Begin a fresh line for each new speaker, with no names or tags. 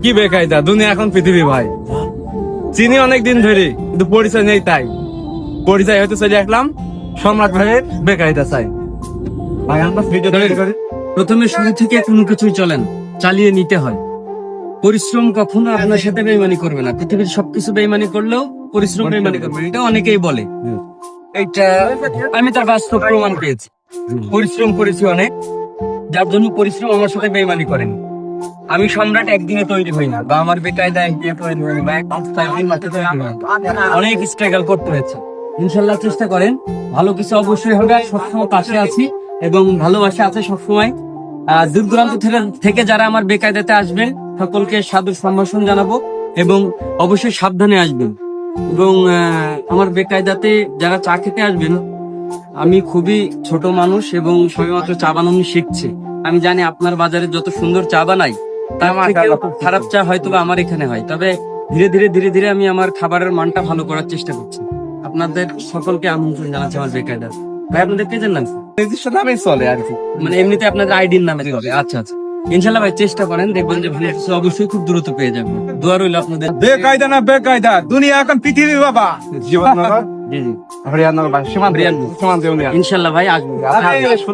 কি বেকায়দা দুনিয়া এখন পৃথিবী ভাই। চিনি অনেক দিন ধরে কিন্তু পরিচয় নেই, তাই পরিচয় হয়তো চলে আসলাম। সম্রাট ভাইয়ের বেকায়দা চাই ভাই। আমরা ভিডিও তৈরি করি।
প্রথমে শুরু থেকে কোনো কিছুই চলেন চালিয়ে নিতে হয়। পরিশ্রম কখনো আপনার সাথে বেইমানি করবে না। পৃথিবীর সবকিছু বেইমানি করলেও পরিশ্রম বেইমানি করবে, এটা অনেকেই বলে। এইটা আমি তার বাস্তব প্রমাণ পেয়েছি। পরিশ্রম করেছি অনেক, যার জন্য পরিশ্রম আমার সাথে বেইমানি করেনি। আমি সম্রাট একদিনে তৈরি হই না, বা আমার বেকায়দা একদিনে তৈরি হয়নি, বা এক সপ্তাহে 3 মাসে তৈরি হয়নি। অনেক স্ট্রাগল করতে হয়েছে। ইনশাল্লাহ চেষ্টা করেন, ভালো কিছু অবশ্যই হবে। সবসময় পাশে আছি এবং ভালোবাসা আছে সবসময়। দূর দূরান্ত থেকে যারা আমার বেকায়দাতে আসবেন সকলকে সাদর সম্ভাষণ জানাবো এবং অবশ্যই সাবধানে আসবেন। এবং আমার বেকায়দাতে যারা চা খেতে আসবেন, আমি খুবই ছোট মানুষ এবং সবেমাত্র চা বানানো শিখছি। আমি জানি আপনার বাজারে যত সুন্দর চা বানাই তার থেকেও খারাপ চা হয়তো বা আমার এখানে হয়, তবে ধীরে ধীরে আমি আমার খাবারের মানটা ভালো করার চেষ্টা করছি। আপনাদের সকলকে আমন্ত্রণ জানাচ্ছি আমার বেকায়দা। ভাই আপনাদের পেজের নাম কি?
নিজস্ব নামেই চলে আর কি,
মানে এমনিতে আপনাদের আইডির নামে চলে? আচ্ছা আচ্ছা, ইনশাল্লাহ ভাই চেষ্টা করেন, দেখবেন যে ভালো কিছু অবশ্যই খুব দ্রুত পেয়ে যাবেন। দোয়া রইল আপনাদের।
বেকায়দা না বেকায়দা দুনিয়া এখন পৃথিবী বাবা। জীবন
জি জি,
হরিয়ানার ভাই সীমান্ত
ইনশাল্লাহ ভাই আসবো।